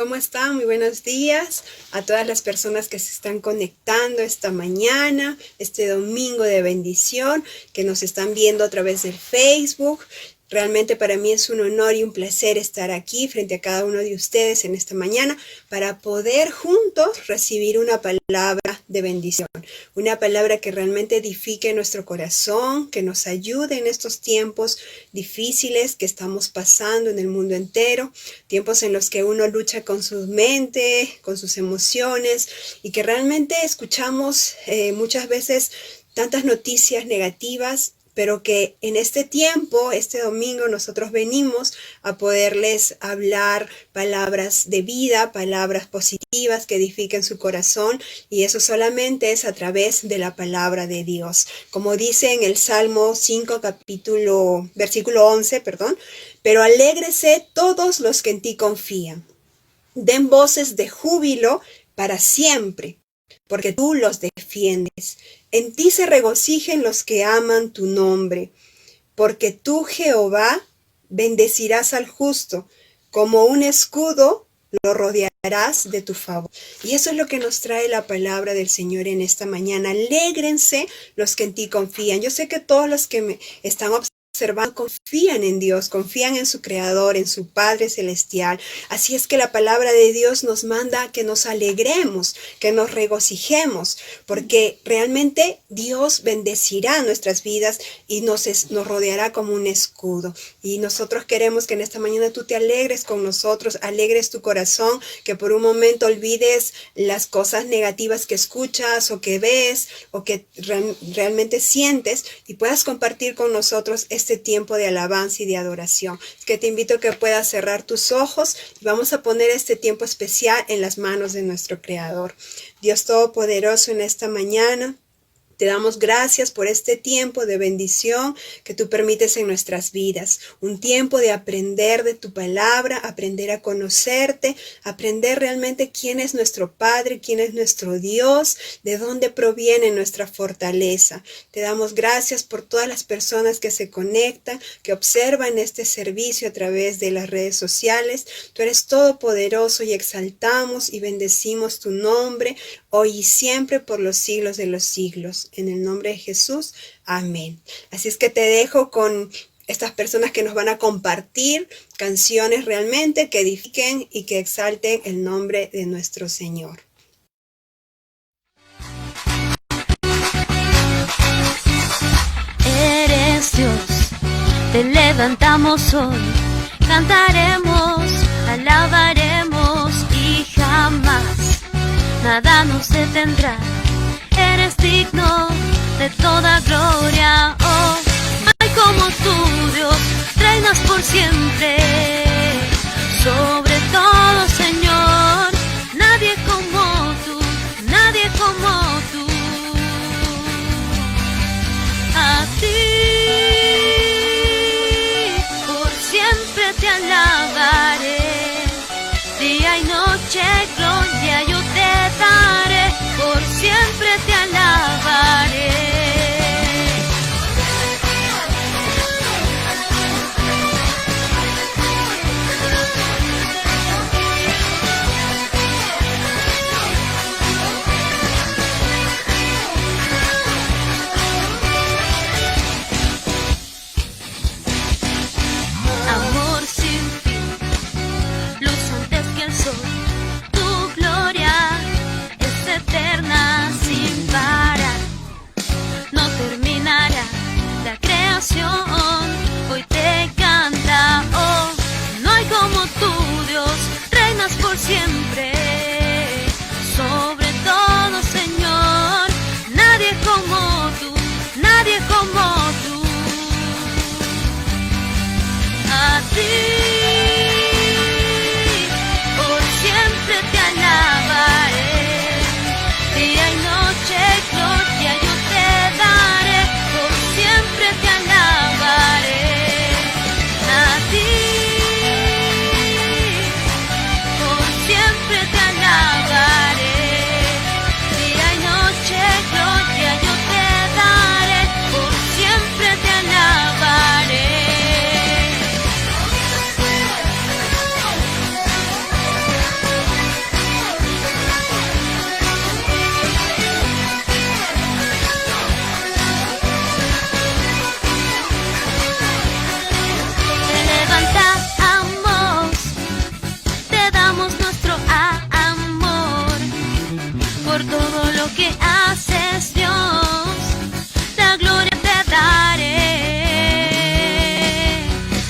¿cómo están? Muy buenos días a todas las personas que se están conectando esta mañana, este domingo de bendición, que nos están viendo a través del Facebook. Realmente para mí es un honor y un placer estar aquí frente a cada uno de ustedes en esta mañana para poder juntos recibir una palabra de bendición, una palabra que realmente edifique nuestro corazón, que nos ayude en estos tiempos difíciles que estamos pasando en el mundo entero, tiempos en los que uno lucha con su mente, con sus emociones y que realmente escuchamos muchas veces tantas noticias negativas, pero que en este tiempo, este domingo, nosotros venimos a poderles hablar palabras de vida, palabras positivas que edifiquen su corazón, y eso solamente es a través de la palabra de Dios. Como dice en el Salmo 5, versículo 11, pero alégrese todos los que en ti confían. Den voces de júbilo para siempre, porque tú los defiendes. En ti se regocijen los que aman tu nombre, porque tú, Jehová, bendecirás al justo, como un escudo lo rodearás de tu favor. Y eso es lo que nos trae la palabra del Señor en esta mañana. Alégrense los que en ti confían. Yo sé que todos los que me están observando confían en Dios, confían en su Creador, en su Padre Celestial. Así es que la palabra de Dios nos manda que nos alegremos, que nos regocijemos, porque realmente Dios bendecirá nuestras vidas y nos rodeará como un escudo. Y nosotros queremos que en esta mañana tú te alegres con nosotros, alegres tu corazón, que por un momento olvides las cosas negativas que escuchas o que ves o que realmente sientes y puedas compartir con nosotros este tiempo de alabanza y de adoración. Es que te invito a que puedas cerrar tus ojos y vamos a poner este tiempo especial en las manos de nuestro Creador. Dios Todopoderoso, en esta mañana te damos gracias por este tiempo de bendición que tú permites en nuestras vidas. Un tiempo de aprender de tu palabra, aprender a conocerte, aprender realmente quién es nuestro Padre, quién es nuestro Dios, de dónde proviene nuestra fortaleza. Te damos gracias por todas las personas que se conectan, que observan este servicio a través de las redes sociales. Tú eres todopoderoso y exaltamos y bendecimos tu nombre hoy y siempre por los siglos de los siglos. En el nombre de Jesús, amén. Así es que te dejo con estas personas que nos van a compartir canciones realmente que edifiquen y que exalten el nombre de nuestro Señor. Eres Dios, te levantamos hoy, cantaremos, alabaremos y jamás nada nos detendrá. Eres digno de toda gloria, oh, hay como tú, Dios, reinas por siempre, sobre todo, Señor, nadie como tú, nadie como tú, a ti, por siempre te alabaré, día y noche gloria yo te daré, por siempre te alabaré. por todo lo que haces, Dios, la gloria te daré.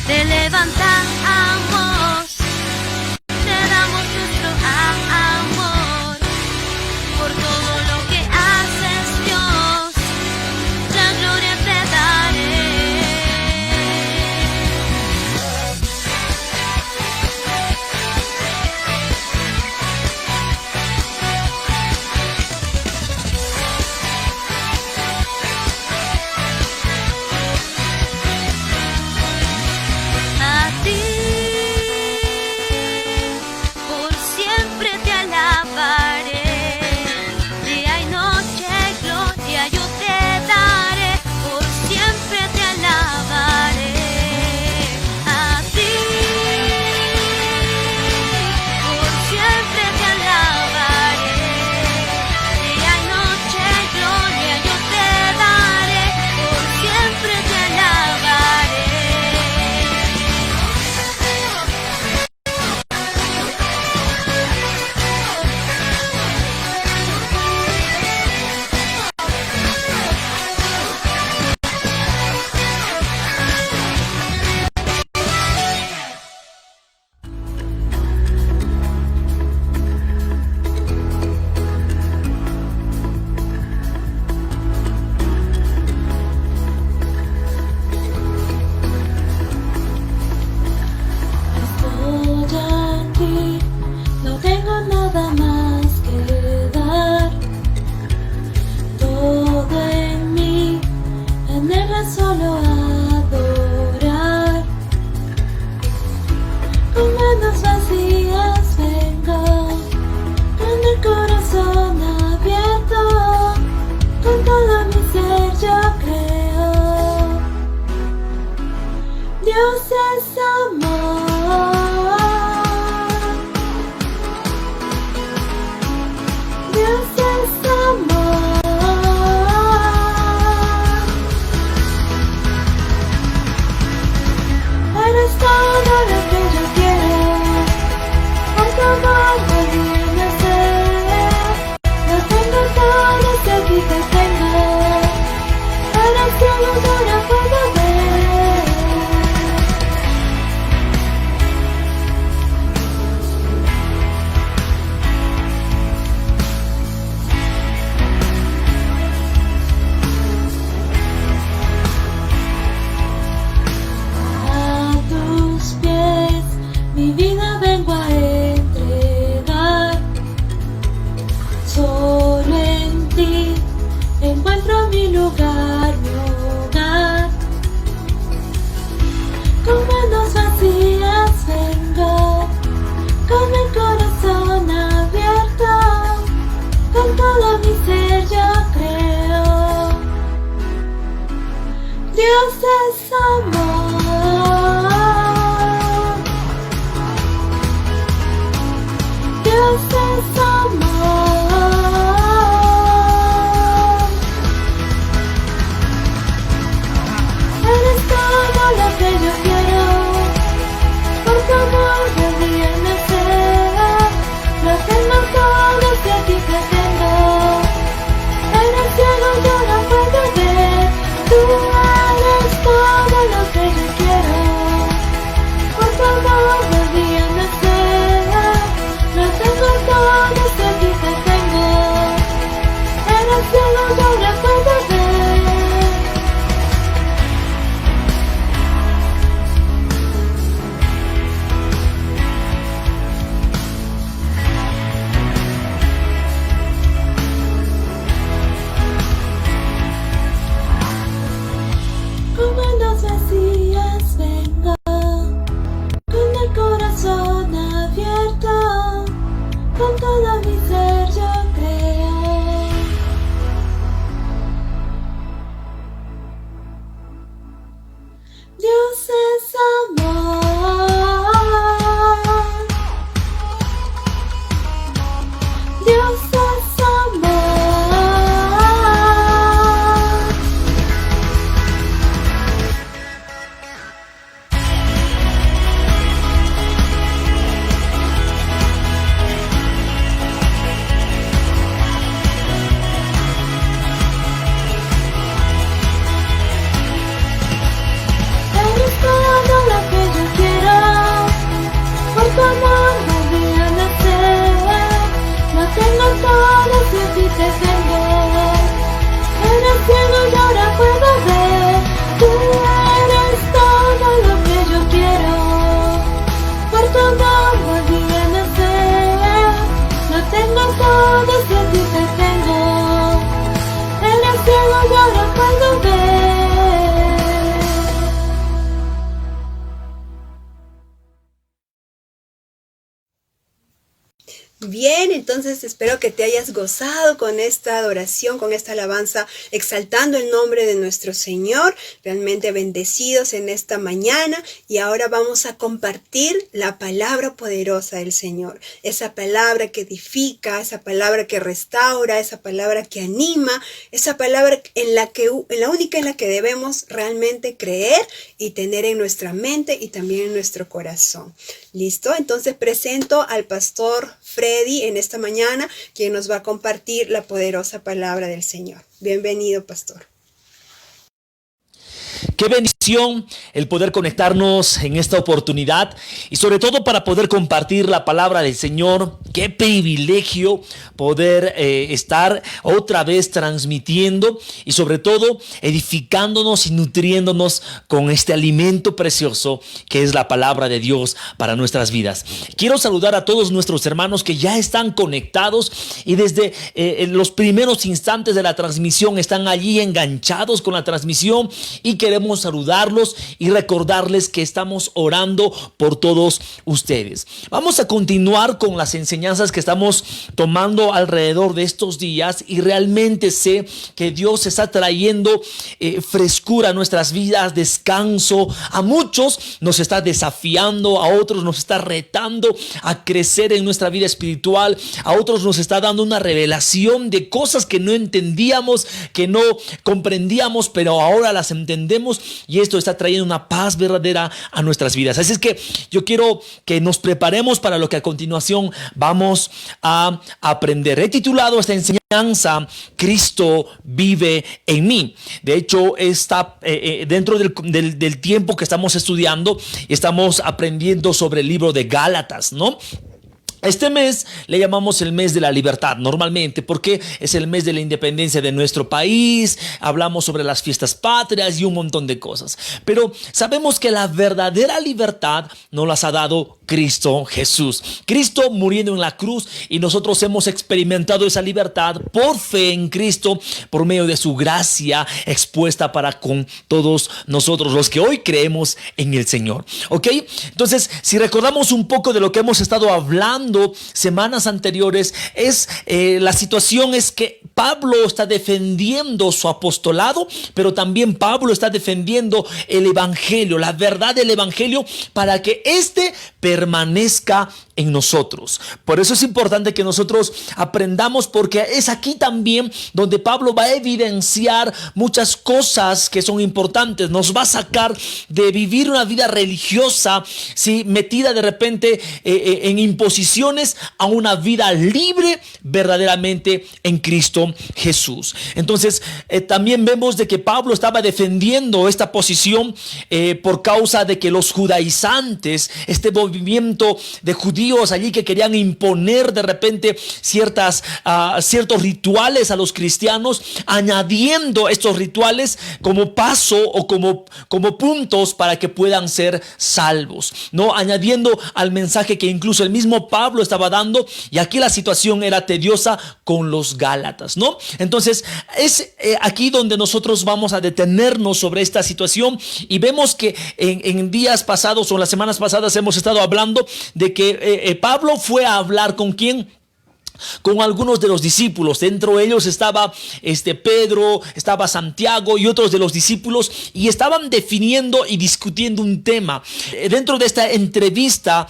Te levantamos, te damos nuestro amor, por todo lo que haces, Dios, la gloria te daré. bien. Entonces espero que te hayas gozado con esta adoración, con esta alabanza, exaltando el nombre de nuestro Señor. Realmente bendecidos en esta mañana. Y ahora vamos a compartir la palabra poderosa del Señor. Esa palabra que edifica, esa palabra que restaura, esa palabra que anima, esa palabra la única en la que debemos realmente creer y tener en nuestra mente y también en nuestro corazón. ¿Listo? Entonces presento al pastor Freddy en esta mañana, quien nos va a compartir la poderosa palabra del Señor. Bienvenido, pastor. Qué bendición el poder conectarnos en esta oportunidad y sobre todo para poder compartir la palabra del Señor. Qué privilegio poder estar otra vez transmitiendo y sobre todo edificándonos y nutriéndonos con este alimento precioso que es la palabra de Dios para nuestras vidas. Quiero saludar a todos nuestros hermanos que ya están conectados y desde los primeros instantes de la transmisión están allí enganchados con la transmisión y queremos saludarlos y recordarles que estamos orando por todos ustedes. Vamos a continuar con las enseñanzas que estamos tomando alrededor de estos días y realmente sé que Dios está trayendo frescura a nuestras vidas, descanso. A muchos nos está desafiando, a otros nos está retando a crecer en nuestra vida espiritual, a otros nos está dando una revelación de cosas que no entendíamos, que no comprendíamos, pero ahora las entendemos. Y esto está trayendo una paz verdadera a nuestras vidas. Así es que yo quiero que nos preparemos para lo que a continuación vamos a aprender. He titulado esta enseñanza Cristo vive en mí. De hecho, está dentro del tiempo que estamos estudiando, estamos aprendiendo sobre el libro de Gálatas, ¿no? Este mes le llamamos el mes de la libertad normalmente porque es el mes de la independencia de nuestro país, hablamos sobre las fiestas patrias y un montón de cosas. Pero sabemos que la verdadera libertad nos las ha dado Cristo Jesús. Cristo muriendo en la cruz y nosotros hemos experimentado esa libertad por fe en Cristo, por medio de su gracia expuesta para con todos nosotros los que hoy creemos en el Señor. ¿Ok? Entonces, si recordamos un poco de lo que hemos estado hablando semanas anteriores, la situación es que Pablo está defendiendo su apostolado, pero también Pablo está defendiendo el evangelio, la verdad del evangelio, para que éste permanezca en nosotros. Por eso es importante que nosotros aprendamos, porque es aquí también donde Pablo va a evidenciar muchas cosas que son importantes. Nos va a sacar de vivir una vida religiosa, ¿sí?, metida de repente en imposiciones, a una vida libre verdaderamente en Cristo Jesús. Entonces también vemos de que Pablo estaba defendiendo esta posición por causa de que los judaizantes, este movimiento de judíos allí que querían imponer de repente ciertos rituales a los cristianos, añadiendo estos rituales como paso o como puntos para que puedan ser salvos, ¿no? Añadiendo al mensaje que incluso el mismo Pablo estaba dando, y aquí la situación era tediosa con los Gálatas, ¿no? Entonces es aquí donde nosotros vamos a detenernos sobre esta situación, y vemos que en días pasados o en las semanas pasadas hemos estado hablando de que Pablo fue a hablar ¿con quién? Con algunos de los discípulos. Dentro de ellos estaba Pedro, estaba Santiago y otros de los discípulos, y estaban definiendo y discutiendo un tema. Dentro de esta entrevista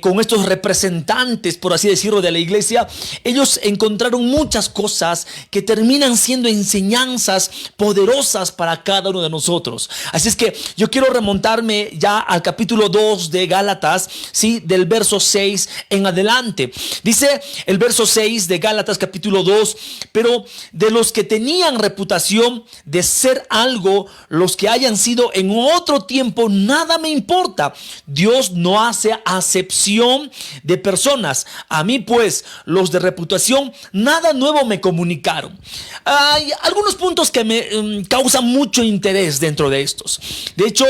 con estos representantes, por así decirlo, de la iglesia, ellos encontraron muchas cosas que terminan siendo enseñanzas poderosas para cada uno de nosotros. Así es que yo quiero remontarme ya al capítulo 2 de Gálatas, ¿sí?, del verso 6 en adelante. Dice el verso 6 de Gálatas capítulo 2: pero de los que tenían reputación de ser algo, los que hayan sido en otro tiempo, nada me importa. Dios no hace acepción de personas. A mí pues, los de reputación, nada nuevo me comunicaron. Hay algunos puntos que me causan mucho interés dentro de estos. De hecho,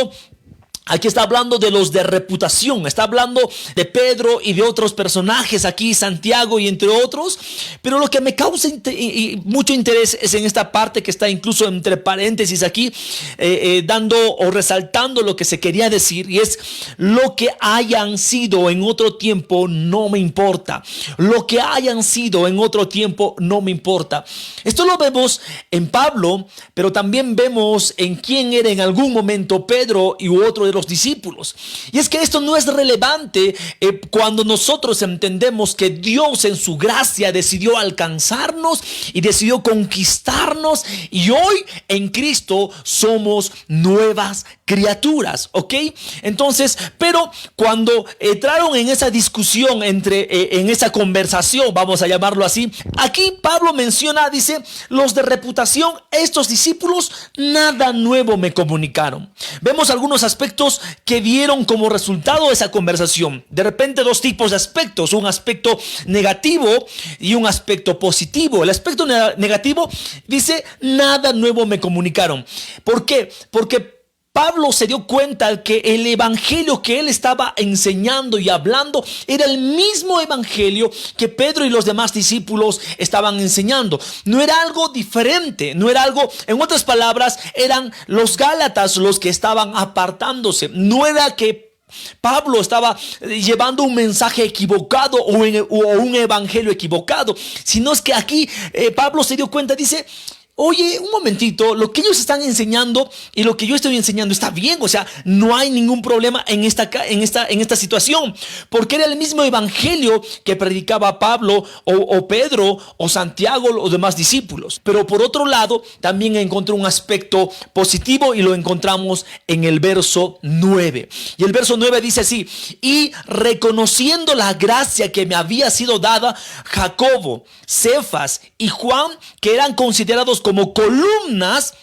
Aquí está hablando de los de reputación, está hablando de Pedro y de otros personajes aquí, Santiago y entre otros, pero lo que me causa mucho interés es en esta parte que está incluso entre paréntesis aquí, dando o resaltando lo que se quería decir, y es: lo que hayan sido en otro tiempo no me importa, lo que hayan sido en otro tiempo no me importa. Esto lo vemos en Pablo, pero también vemos en quién era en algún momento Pedro y otro de los discípulos. Y es que esto no es relevante cuando nosotros entendemos que Dios en su gracia decidió alcanzarnos y decidió conquistarnos, y hoy en Cristo somos nuevas criaturas, ¿ok? Entonces, pero cuando entraron en esa discusión en esa conversación, vamos a llamarlo así, aquí Pablo menciona, dice: los de reputación, estos discípulos, nada nuevo me comunicaron. Vemos algunos aspectos que dieron como resultado esa conversación. De repente, dos tipos de aspectos: un aspecto negativo y un aspecto positivo. El aspecto negativo dice: nada nuevo me comunicaron. ¿Por qué? Porque Pablo se dio cuenta que el evangelio que él estaba enseñando y hablando era el mismo evangelio que Pedro y los demás discípulos estaban enseñando. No era algo diferente, no era algo, en otras palabras, eran los Gálatas los que estaban apartándose. No era que Pablo estaba llevando un mensaje equivocado o un evangelio equivocado, sino es que aquí Pablo se dio cuenta, dice: oye, un momentito, lo que ellos están enseñando y lo que yo estoy enseñando está bien, o sea, no hay ningún problema en esta situación, porque era el mismo evangelio que predicaba Pablo o Pedro o Santiago o los demás discípulos. Pero por otro lado, también encontré un aspecto positivo y lo encontramos en el verso 9. Y el verso 9 dice así: y reconociendo la gracia que me había sido dada, Jacobo, Cefas y Juan, que eran considerados como columnas,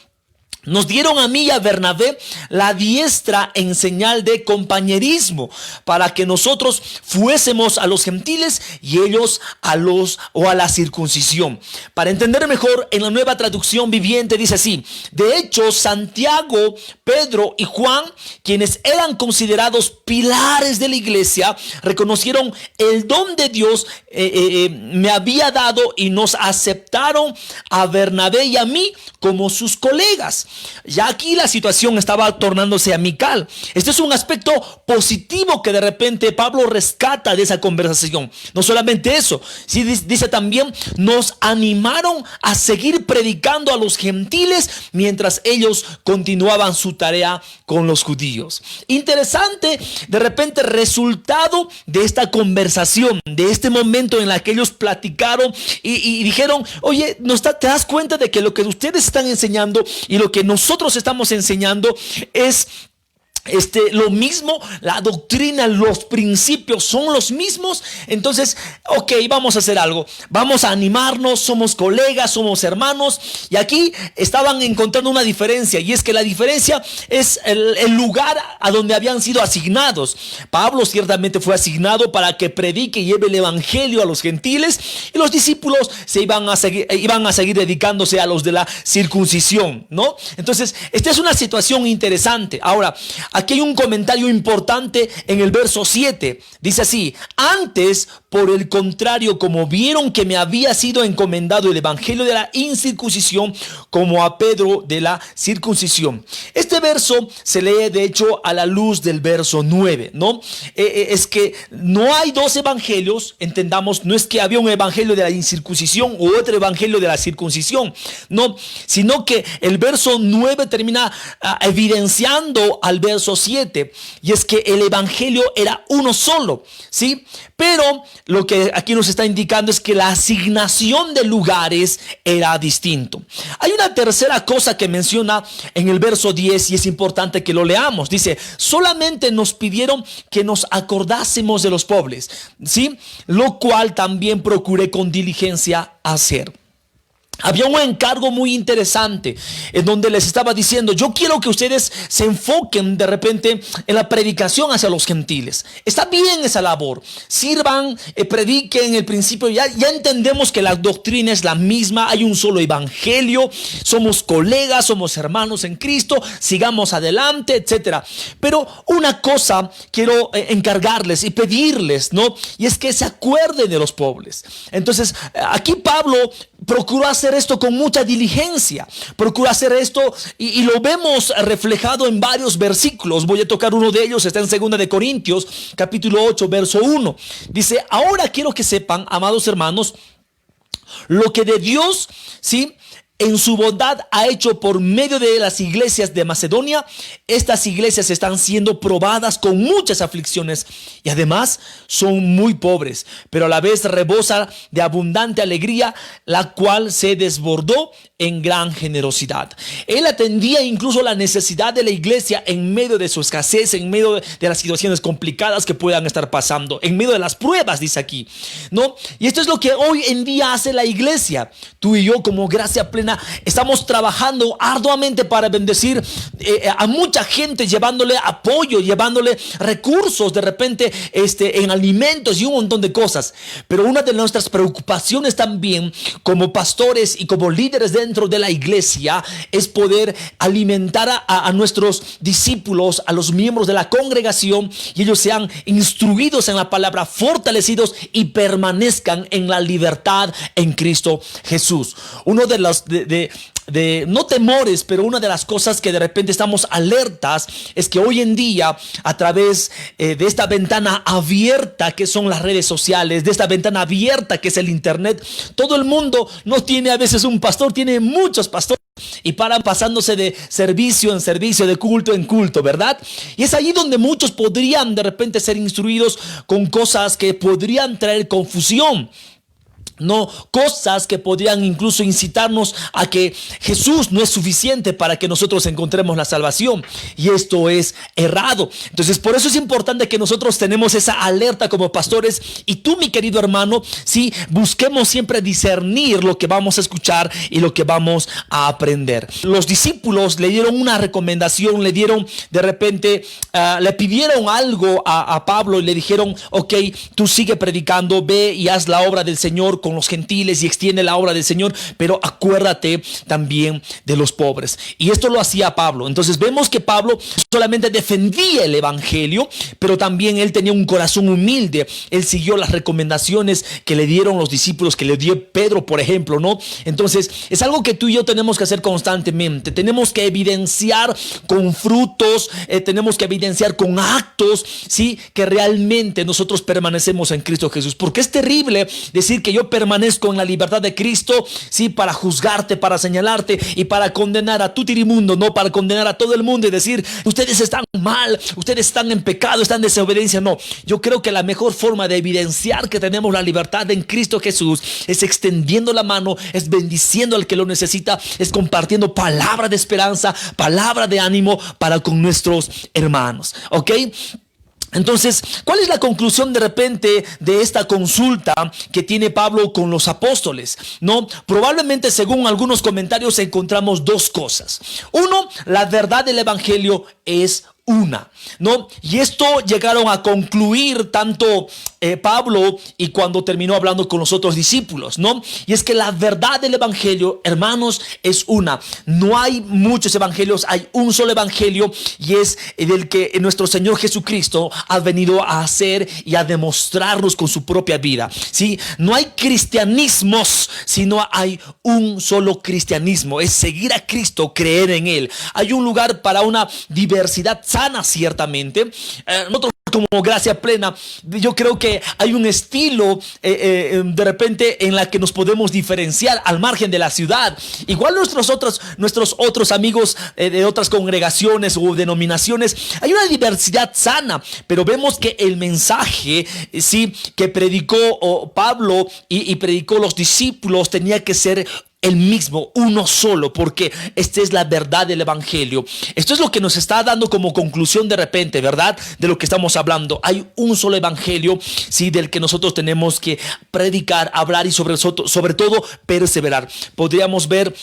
nos dieron a mí y a Bernabé la diestra en señal de compañerismo, para que nosotros fuésemos a los gentiles y ellos a la circuncisión. Para entender mejor, en la Nueva Traducción Viviente dice así: de hecho, Santiago, Pedro y Juan, quienes eran considerados pilares de la iglesia, reconocieron el don de Dios me había dado y nos aceptaron a Bernabé y a mí como sus colegas. Ya aquí la situación estaba tornándose amical. Este es un aspecto positivo que de repente Pablo rescata de esa conversación. No solamente eso, sí, dice también: nos animaron a seguir predicando a los gentiles mientras ellos continuaban su tarea con los judíos. Interesante, de repente, resultado de esta conversación, de este momento en el que ellos platicaron y dijeron: oye, ¿te das cuenta de que lo que ustedes están enseñando y lo que nosotros estamos enseñando es lo mismo? La doctrina, los principios son los mismos. Entonces, ok, vamos a hacer algo, vamos a animarnos, somos colegas, somos hermanos. Y aquí estaban encontrando una diferencia, y es que la diferencia es el lugar a donde habían sido asignados. Pablo ciertamente fue asignado para que predique y lleve el evangelio a los gentiles, y los discípulos iban a seguir dedicándose a los de la circuncisión, ¿no? Entonces, esta es una situación interesante. Ahora, aquí hay un comentario importante en el verso 7. Dice así: antes, por el contrario, como vieron que me había sido encomendado el evangelio de la incircuncisión, como a Pedro de la circuncisión. Este verso se lee de hecho a la luz del verso 9, ¿no? Es que no hay dos evangelios, entendamos, no es que había un evangelio de la incircuncisión u otro evangelio de la circuncisión, no, sino que el verso 9 termina evidenciando al verso 7, y es que el evangelio era uno solo, ¿sí? Pero lo que aquí nos está indicando es que la asignación de lugares era distinto. Hay una tercera cosa que menciona en el verso 10 y es importante que lo leamos. Dice: solamente nos pidieron que nos acordásemos de los pobres, ¿sí? Lo cual también procuré con diligencia hacer. había un encargo muy interesante en donde les estaba diciendo: yo quiero que ustedes se enfoquen de repente en la predicación hacia los gentiles. Está bien esa labor, sirvan, prediquen. El principio ya entendemos que la doctrina es la misma, hay un solo evangelio, somos colegas, somos hermanos en Cristo, sigamos adelante, etcétera. Pero una cosa quiero encargarles y pedirles, ¿no? Y es que se acuerden de los pobres. Entonces aquí Pablo procuró hacer esto con mucha diligencia, procura hacer esto y lo vemos reflejado en varios versículos. Voy a tocar uno de ellos, está en 2 de Corintios capítulo 8 verso 1. Dice: ahora quiero que sepan, amados hermanos, lo que de Dios, ¿sí?, en su bondad ha hecho por medio de las iglesias de Macedonia. Estas iglesias están siendo probadas con muchas aflicciones y además son muy pobres, pero a la vez rebosa de abundante alegría, la cual se desbordó en gran generosidad. Él atendía incluso la necesidad de la iglesia en medio de su escasez, en medio de las situaciones complicadas que puedan estar pasando, en medio de las pruebas, dice aquí, ¿no? Y esto es lo que hoy en día hace la iglesia. Tú y yo, como Gracia Plena, estamos trabajando arduamente para bendecir a mucha gente, llevándole apoyo, llevándole recursos de repente en alimentos y un montón de cosas. Pero una de nuestras preocupaciones también como pastores y como líderes dentro de la iglesia es poder alimentar a nuestros discípulos, a los miembros de la congregación, y ellos sean instruidos en la palabra, fortalecidos y permanezcan en la libertad en Cristo Jesús. Uno de los no temores, pero una de las cosas que de repente estamos alertas es que hoy en día, a través de esta ventana abierta que son las redes sociales, de esta ventana abierta que es el internet, todo el mundo no tiene a veces un pastor, tiene muchos pastores y paran pasándose de servicio en servicio, de culto en culto, ¿verdad? Y es ahí donde muchos podrían de repente ser instruidos con cosas que podrían traer confusión. No, cosas que podrían incluso incitarnos a que Jesús no es suficiente para que nosotros encontremos la salvación, y esto es errado. Entonces, por eso es importante que nosotros tenemos esa alerta como pastores, y tú, mi querido hermano, sí, busquemos siempre discernir lo que vamos a escuchar y lo que vamos a aprender. Los discípulos le dieron una recomendación, le dieron de repente, le pidieron algo a Pablo y le dijeron: ok, tú sigue predicando, ve y haz la obra del Señor con los gentiles y extiende la obra del Señor, pero acuérdate también de los pobres. Y esto lo hacía Pablo. Entonces vemos que Pablo solamente defendía el evangelio, pero también él tenía un corazón humilde. Él siguió las recomendaciones que le dieron los discípulos, que le dio Pedro, por ejemplo, ¿no? Entonces es algo que tú y yo tenemos que hacer constantemente. Tenemos que evidenciar con frutos, tenemos que evidenciar con actos, ¿sí?, que realmente nosotros permanecemos en Cristo Jesús. Porque es terrible decir que yo permanezco en la libertad de Cristo, sí, para juzgarte, para señalarte y para condenar a tu tirimundo, no para condenar a todo el mundo y decir: ustedes están mal, ustedes están en pecado, están en desobediencia. No, yo creo que la mejor forma de evidenciar que tenemos la libertad en Cristo Jesús es extendiendo la mano, es bendiciendo al que lo necesita, es compartiendo palabra de esperanza, palabra de ánimo para con nuestros hermanos, ¿ok? Entonces, ¿cuál es la conclusión de repente de esta consulta que tiene Pablo con los apóstoles? No, probablemente según algunos comentarios encontramos dos cosas. Uno, la verdad del evangelio es una, ¿no? Y esto llegaron a concluir tanto Pablo y cuando terminó hablando con los otros discípulos, ¿no? Y es que la verdad del evangelio, hermanos, es una. No hay muchos evangelios, hay un solo evangelio, y es del que nuestro Señor Jesucristo ha venido a hacer y a demostrarnos con su propia vida, ¿sí? No hay cristianismos, sino hay un solo cristianismo. Es seguir a Cristo, creer en Él. Hay un lugar para una diversidad sana, ciertamente. Nosotros como Gracia Plena, yo creo que hay un estilo de repente en la que nos podemos diferenciar al margen de la ciudad. Igual nuestros otros amigos de otras congregaciones o denominaciones, hay una diversidad sana, pero vemos que el mensaje, sí, que predicó Pablo y predicó los discípulos tenía que ser el mismo, uno solo, porque esta es la verdad del evangelio. Esto es lo que nos está dando como conclusión de repente, ¿verdad? De lo que estamos hablando. Hay un solo evangelio, sí, del que nosotros tenemos que predicar, hablar y sobre todo perseverar. Podríamos ver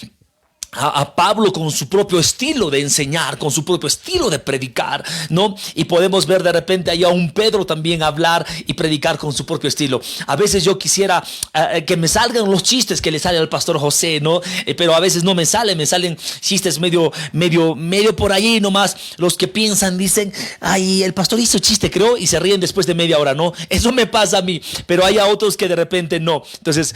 a Pablo con su propio estilo de enseñar, con su propio estilo de predicar, ¿no? Y podemos ver de repente ahí a un Pedro también hablar y predicar con su propio estilo. A veces yo quisiera que me salgan los chistes que le sale al pastor José, ¿no? Pero a veces no me salen chistes medio por allí nomás. Los que piensan dicen, ay, el pastor hizo chiste, creo, y se ríen después de media hora, ¿no? Eso me pasa a mí, pero hay a otros que de repente no. Entonces,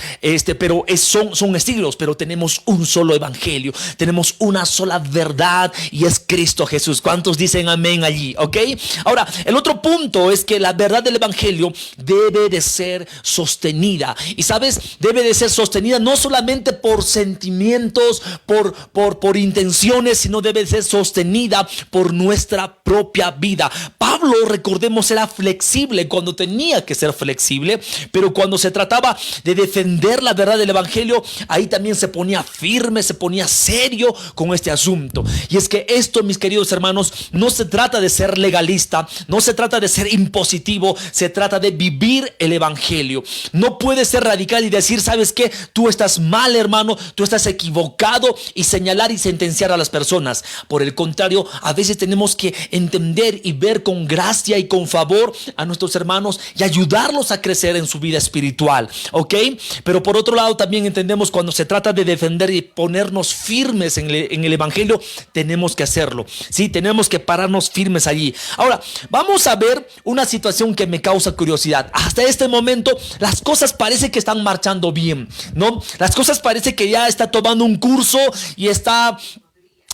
pero son estilos, pero tenemos un solo evangelio. Tenemos una sola verdad y es Cristo Jesús. ¿Cuántos dicen amén allí? ¿Ok? Ahora, el otro punto es que la verdad del evangelio debe de ser sostenida. Y sabes, debe de ser sostenida no solamente por sentimientos, por intenciones, sino debe de ser sostenida por nuestra propia vida. Pablo, recordemos, era flexible cuando tenía que ser flexible, pero cuando se trataba de defender la verdad del evangelio, ahí también se ponía firme, se ponía serio con este asunto. Y es que esto, mis queridos hermanos, no se trata de ser legalista, no se trata de ser impositivo, se trata de vivir el evangelio. No puedes ser radical y decir, ¿sabes qué? Tú estás mal, hermano, tú estás equivocado, y señalar y sentenciar a las personas. Por el contrario, a veces tenemos que entender y ver con gracia y con favor a nuestros hermanos y ayudarlos a crecer en su vida espiritual, ¿ok? Pero por otro lado también entendemos cuando se trata de defender y ponernos firmes en el evangelio, tenemos que hacerlo, ¿sí? Tenemos que pararnos firmes allí. Ahora, vamos a ver una situación que me causa curiosidad. Hasta este momento, las cosas parece que están marchando bien, ¿no? Las cosas parece que ya está tomando un curso y está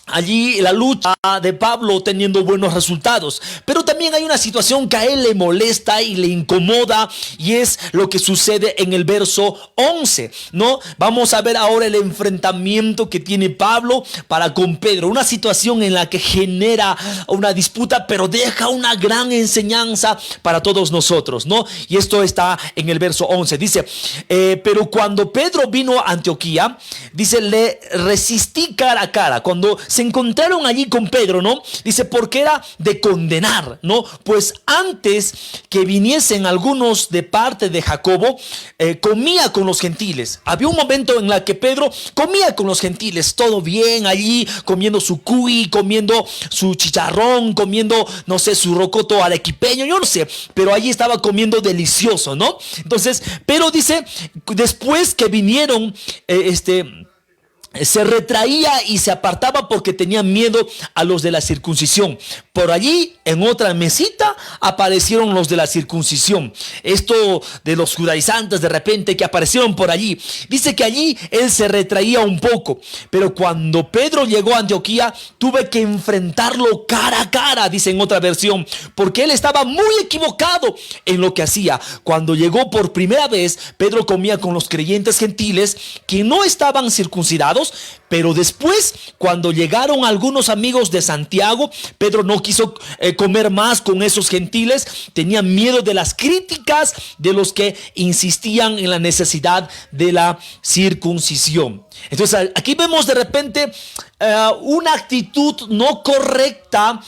allí la lucha de Pablo teniendo buenos resultados. Pero también hay una situación que a él le molesta y le incomoda, y es lo que sucede en el verso 11, ¿no? Vamos a ver ahora el enfrentamiento que tiene Pablo para con Pedro. Una situación en la que genera una disputa, pero deja una gran enseñanza para todos nosotros, ¿no? Y esto está en el verso 11. Dice, pero cuando Pedro vino a Antioquía, dice, le resistí cara a cara. Cuando se encontraron allí con Pedro, ¿no? Dice, porque era de condenar, ¿no? Pues antes que viniesen algunos de parte de Jacobo, comía con los gentiles. Había un momento en el que Pedro comía con los gentiles, todo bien allí, comiendo su cuy, comiendo su chicharrón, comiendo, no sé, su rocoto arequipeño, yo no sé, pero allí estaba comiendo delicioso, ¿no? Entonces, pero dice, después que vinieron, se retraía y se apartaba porque tenía miedo a los de la circuncisión. Por allí, en otra mesita, aparecieron los de la circuncisión. Esto de los judaizantes de repente que aparecieron por allí. Dice que allí él se retraía un poco. Pero cuando Pedro llegó a Antioquía, tuve que enfrentarlo cara a cara, dice en otra versión, porque él estaba muy equivocado en lo que hacía. Cuando llegó por primera vez, Pedro comía con los creyentes gentiles que no estaban circuncidados. Pero después, cuando llegaron algunos amigos de Santiago, Pedro no quiso comer más con esos gentiles. Tenía miedo de las críticas de los que insistían en la necesidad de la circuncisión. Entonces aquí vemos de repente una actitud no correcta.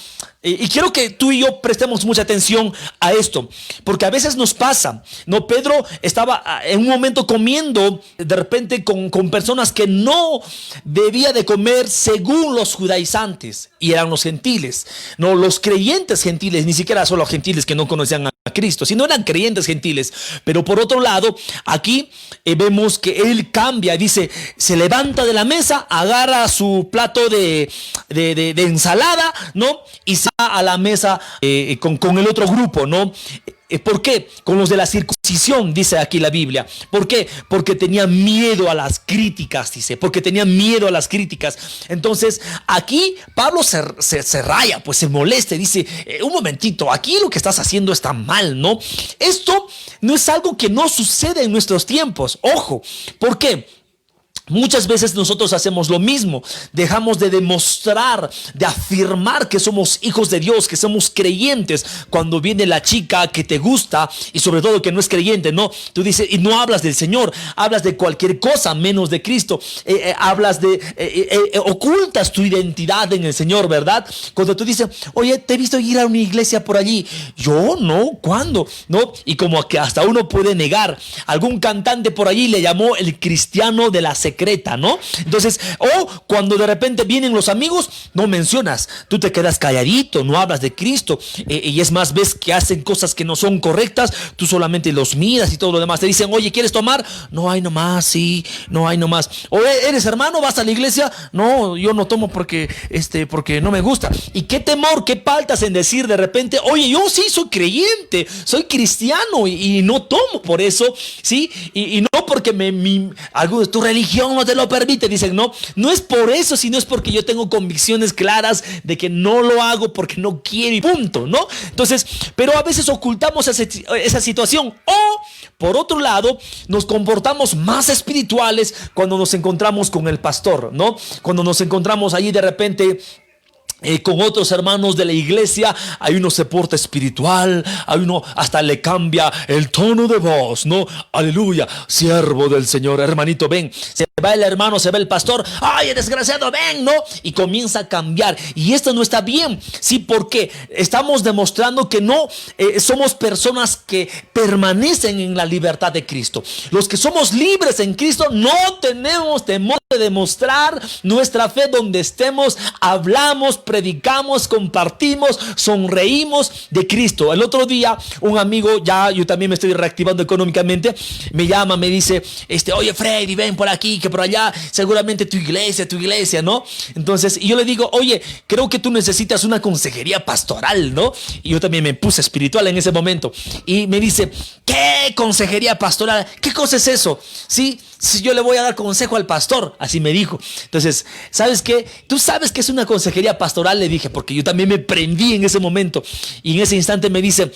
Y quiero que tú y yo prestemos mucha atención a esto, porque a veces nos pasa, ¿no? Pedro estaba en un momento comiendo de repente con personas que no debía de comer según los judaizantes, y eran los gentiles, no los creyentes gentiles, ni siquiera son los gentiles que no conocían a Cristo, sino eran creyentes gentiles. Pero por otro lado, aquí vemos que él cambia, dice, se levanta de la mesa, agarra su plato de ensalada, ¿no? Y se va a la mesa con el otro grupo, ¿no? ¿Por qué? Con los de la circuncisión, dice aquí la Biblia. ¿Por qué? Porque tenía miedo a las críticas, dice. Porque tenía miedo a las críticas. Entonces, aquí Pablo se raya, pues se molesta. Dice, un momentito, aquí lo que estás haciendo está mal, ¿no? Esto no es algo que no sucede en nuestros tiempos. Ojo, ¿por qué? Muchas veces nosotros hacemos lo mismo, dejamos de demostrar, de afirmar que somos hijos de Dios, que somos creyentes, cuando viene la chica que te gusta y sobre todo que no es creyente, ¿no? Tú dices, y no hablas del Señor, hablas de cualquier cosa menos de Cristo, ocultas tu identidad en el Señor, ¿verdad? Cuando tú dices, oye, te he visto ir a una iglesia por allí, yo no, ¿cuándo? ¿No? Y como que hasta uno puede negar, algún cantante por allí le llamó el cristiano de la secreta, ¿no? Entonces, o cuando de repente vienen los amigos, no mencionas, tú te quedas calladito, no hablas de Cristo, y es más, ves que hacen cosas que no son correctas, tú solamente los miras y todo lo demás. Te dicen, oye, ¿quieres tomar? No hay nomás, sí, no hay nomás. O eres hermano, vas a la iglesia, no, yo no tomo porque no me gusta. Y qué temor, qué faltas en decir de repente, oye, yo sí soy creyente, soy cristiano y no tomo por eso, ¿sí? Y no porque tu religión no te lo permite, dicen, no es por eso, sino es porque yo tengo convicciones claras de que no lo hago porque no quiero y punto, ¿no? Entonces, pero a veces ocultamos esa situación, o por otro lado, nos comportamos más espirituales cuando nos encontramos con el pastor, ¿no? Cuando nos encontramos allí de repente con otros hermanos de la iglesia, hay uno se porta espiritual, hay uno hasta le cambia el tono de voz, ¿no? Aleluya, siervo del Señor, hermanito, ven. Se va el hermano, se va el pastor, ay, desgraciado, ven, ¿no? Y comienza a cambiar, y esto no está bien, ¿sí? Porque estamos demostrando que no somos personas que permanecen en la libertad de Cristo. Los que somos libres en Cristo no tenemos temor de demostrar nuestra fe donde estemos, hablamos, predicamos, compartimos, sonreímos de Cristo. El otro día un amigo, ya yo también me estoy reactivando económicamente, me llama, me dice, oye Freddy, ven por aquí, que por allá seguramente tu iglesia, ¿no? Entonces, y yo le digo, oye, creo que tú necesitas una consejería pastoral, ¿no? Y yo también me puse espiritual en ese momento, y me dice, ¿qué consejería pastoral? ¿Qué cosa es eso? ¿Sí? Si yo le voy a dar consejo al pastor, así me dijo. Entonces, ¿sabes qué? Tú sabes que es una consejería pastoral, le dije, porque yo también me prendí en ese momento. Y en ese instante me dice,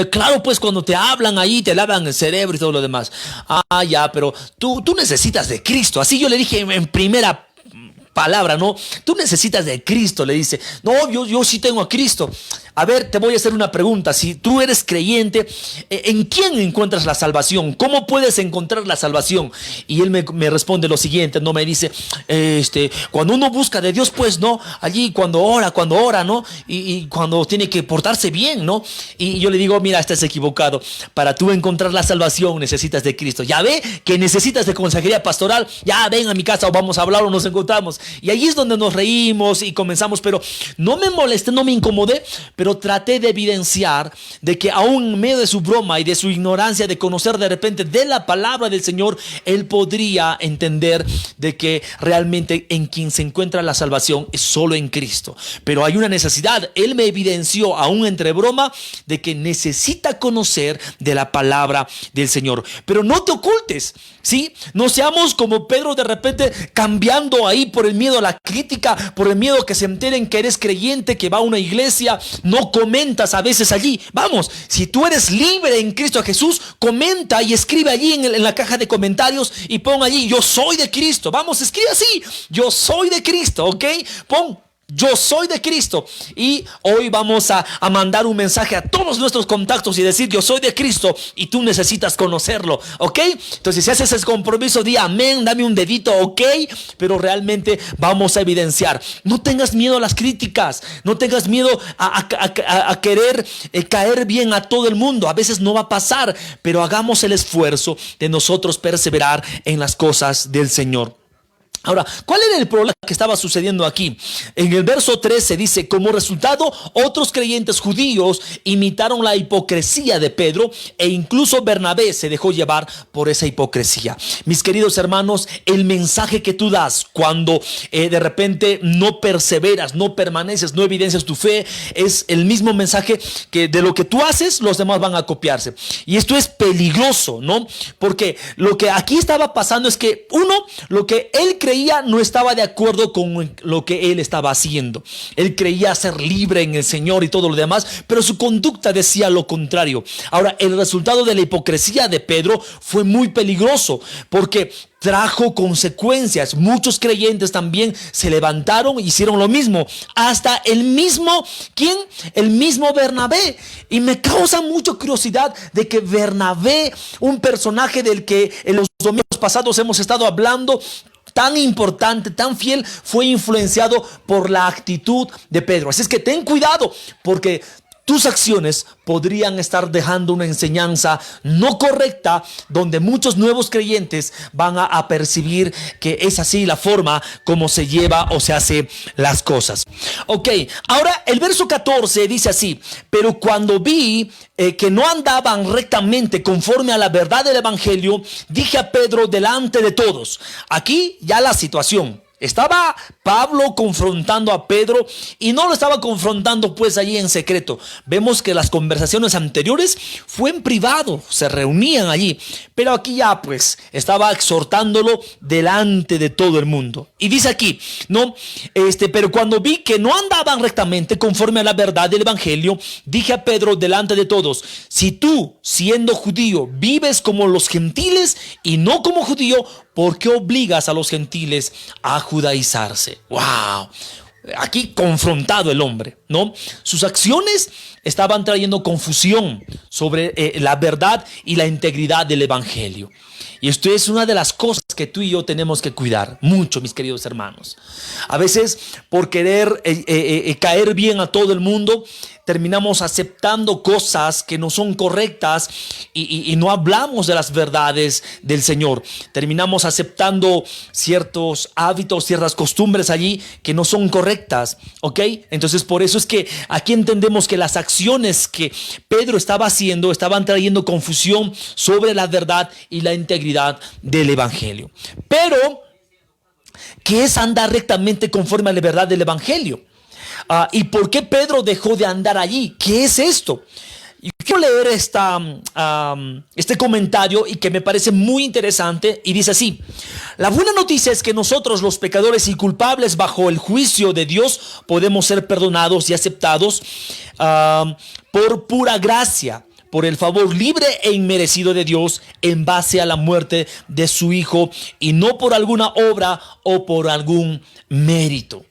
claro, pues cuando te hablan ahí, te lavan el cerebro y todo lo demás. Ah, ya, pero tú necesitas de Cristo. Así yo le dije en primera palabra, ¿no? Tú necesitas de Cristo, le dice. No, yo sí tengo a Cristo. A ver, te voy a hacer una pregunta. Si tú eres creyente, ¿en quién encuentras la salvación? ¿Cómo puedes encontrar la salvación? Y él me responde lo siguiente, no me dice, cuando uno busca de Dios, pues, ¿no? Allí cuando ora, ¿no? Y cuando tiene que portarse bien, ¿no? Y yo le digo, mira, estás equivocado. Para tú encontrar la salvación necesitas de Cristo. Ya ve que necesitas de consejería pastoral. Ya ven a mi casa o vamos a hablar o nos encontramos. Y allí es donde nos reímos y comenzamos, pero no me molesté, no me incomodé, pero traté de evidenciar de que aún en medio de su broma y de su ignorancia de conocer de repente de la palabra del Señor, él podría entender de que realmente en quien se encuentra la salvación es solo en Cristo. Pero hay una necesidad. Él me evidenció aún entre broma de que necesita conocer de la palabra del Señor. Pero no te ocultes, ¿sí? No seamos como Pedro de repente cambiando ahí por el miedo a la crítica, por el miedo a que se enteren que eres creyente, que va a una iglesia. No comentas a veces allí. Vamos, si tú eres libre en Cristo Jesús, comenta y escribe allí en la caja de comentarios y pon allí, yo soy de Cristo. Vamos, escribe así, yo soy de Cristo, ¿ok? Pon, yo soy de Cristo. Y hoy vamos a mandar un mensaje a todos nuestros contactos y decir, yo soy de Cristo y tú necesitas conocerlo, ¿ok? Entonces, si haces ese compromiso, di amén, dame un dedito, ¿ok? Pero realmente vamos a evidenciar. No tengas miedo a las críticas, no tengas miedo a querer caer bien a todo el mundo. A veces no va a pasar, pero hagamos el esfuerzo de nosotros perseverar en las cosas del Señor. Ahora, ¿cuál era el problema que estaba sucediendo aquí? En el verso 13 dice, como resultado, otros creyentes judíos imitaron la hipocresía de Pedro e incluso Bernabé se dejó llevar por esa hipocresía. Mis queridos hermanos, el mensaje que tú das cuando de repente no perseveras, no permaneces, no evidencias tu fe, es el mismo mensaje que de lo que tú haces, los demás van a copiarse. Y esto es peligroso, ¿no? Porque lo que aquí estaba pasando es que lo que él cree creía no estaba de acuerdo con lo que él estaba haciendo. Él creía ser libre en el Señor y todo lo demás, pero su conducta decía lo contrario. Ahora, el resultado de la hipocresía de Pedro fue muy peligroso porque trajo consecuencias. Muchos creyentes también se levantaron e hicieron lo mismo. Hasta el mismo, ¿quién? El mismo Bernabé. Y me causa mucha curiosidad de que Bernabé, un personaje del que en los domingos pasados hemos estado hablando, tan importante, tan fiel, fue influenciado por la actitud de Pedro. Así es que ten cuidado, porque tus acciones podrían estar dejando una enseñanza no correcta, donde muchos nuevos creyentes van a percibir que es así la forma como se lleva o se hace las cosas. Ok, ahora el verso 14 dice así: pero cuando vi que no andaban rectamente conforme a la verdad del evangelio, dije a Pedro delante de todos. Aquí ya la situación. Estaba Pablo confrontando a Pedro, y no lo estaba confrontando pues allí en secreto. Vemos que las conversaciones anteriores fue en privado, se reunían allí, pero aquí ya pues estaba exhortándolo delante de todo el mundo. Y dice aquí, no, pero cuando vi que no andaban rectamente conforme a la verdad del evangelio, dije a Pedro delante de todos: si tú, siendo judío, vives como los gentiles y no como judío, ¿por qué obligas a los gentiles a judaizarse? ¡Wow! Aquí confrontado el hombre, ¿no? Sus acciones estaban trayendo confusión sobre la verdad y la integridad del evangelio. Y esto es una de las cosas que tú y yo tenemos que cuidar mucho, mis queridos hermanos. A veces, por querer caer bien a todo el mundo, terminamos aceptando cosas que no son correctas y no hablamos de las verdades del Señor. Terminamos aceptando ciertos hábitos, ciertas costumbres allí que no son correctas, ¿ok? Entonces, por eso es que aquí entendemos que las acciones que Pedro estaba haciendo estaban trayendo confusión sobre la verdad y la integridad del evangelio. Pero, ¿qué es andar rectamente conforme a la verdad del evangelio? ¿Y por qué Pedro dejó de andar allí? ¿Qué es esto? Yo quiero leer este comentario, y que me parece muy interesante, y dice así: la buena noticia es que nosotros, los pecadores y culpables bajo el juicio de Dios, podemos ser perdonados y aceptados por pura gracia, por el favor libre e inmerecido de Dios en base a la muerte de su Hijo, y no por alguna obra o por algún mérito.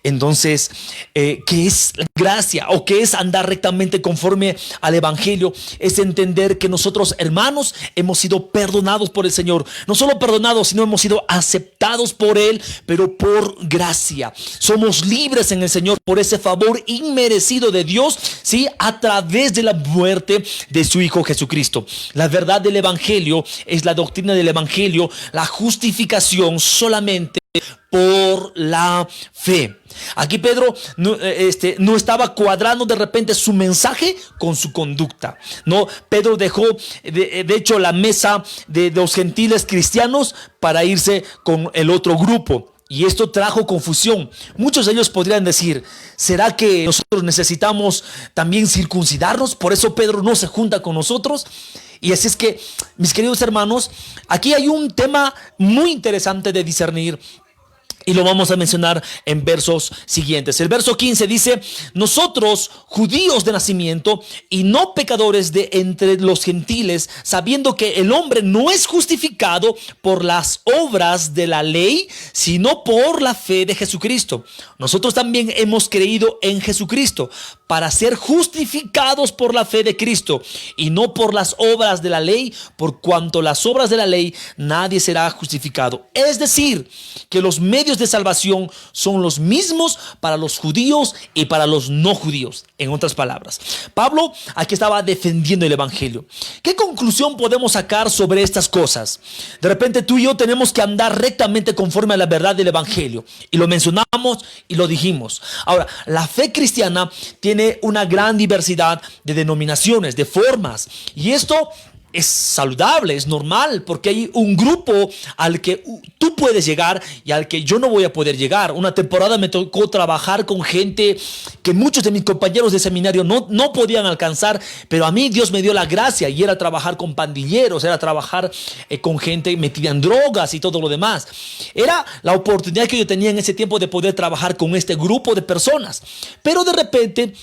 Entonces, ¿qué es gracia o qué es andar rectamente conforme al evangelio? Es entender que nosotros, hermanos, hemos sido perdonados por el Señor. No solo perdonados, sino hemos sido aceptados por Él, pero por gracia. Somos libres en el Señor por ese favor inmerecido de Dios, ¿sí? A través de la muerte de su Hijo Jesucristo. La verdad del evangelio es la doctrina del evangelio, la justificación solamente por la fe. Aquí Pedro no estaba cuadrando de repente su mensaje con su conducta. No, Pedro dejó de hecho la mesa de los gentiles cristianos para irse con el otro grupo. Y esto trajo confusión. Muchos de ellos podrían decir: ¿será que nosotros necesitamos también circuncidarnos? Por eso Pedro no se junta con nosotros. Y así es que, mis queridos hermanos, aquí hay un tema muy interesante de discernir, y lo vamos a mencionar en versos siguientes. El verso 15 dice: nosotros, judíos de nacimiento y no pecadores de entre los gentiles, sabiendo que el hombre no es justificado por las obras de la ley, sino por la fe de Jesucristo. Nosotros también hemos creído en Jesucristo para ser justificados por la fe de Cristo, y no por las obras de la ley, por cuanto las obras de la ley nadie será justificado. Es decir, que los medios de salvación son los mismos para los judíos y para los no judíos. En otras palabras, Pablo aquí estaba defendiendo el evangelio. ¿Qué conclusión podemos sacar sobre estas cosas? De repente tú y yo tenemos que andar rectamente conforme a la verdad del evangelio, y lo mencionamos y lo dijimos. Ahora, la fe cristiana tiene una gran diversidad de denominaciones, de formas, y esto es saludable, es normal, porque hay un grupo al que tú puedes llegar y al que yo no voy a poder llegar. Una temporada me tocó trabajar con gente que muchos de mis compañeros de seminario no podían alcanzar, pero a mí Dios me dio la gracia, y era trabajar con pandilleros, era trabajar con gente metida en drogas y todo lo demás. Era la oportunidad que yo tenía en ese tiempo de poder trabajar con este grupo de personas, pero de repente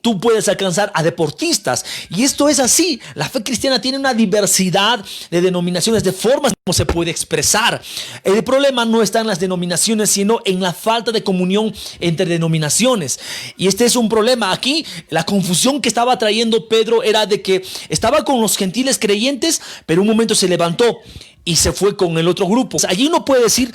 tú puedes alcanzar a deportistas, y esto es así. La fe cristiana tiene una diversidad de denominaciones, de formas como se puede expresar. El problema no está en las denominaciones, sino en la falta de comunión entre denominaciones, y este es un problema. Aquí la confusión que estaba trayendo Pedro era de que estaba con los gentiles creyentes, pero un momento se levantó y se fue con el otro grupo. Allí uno puede decir: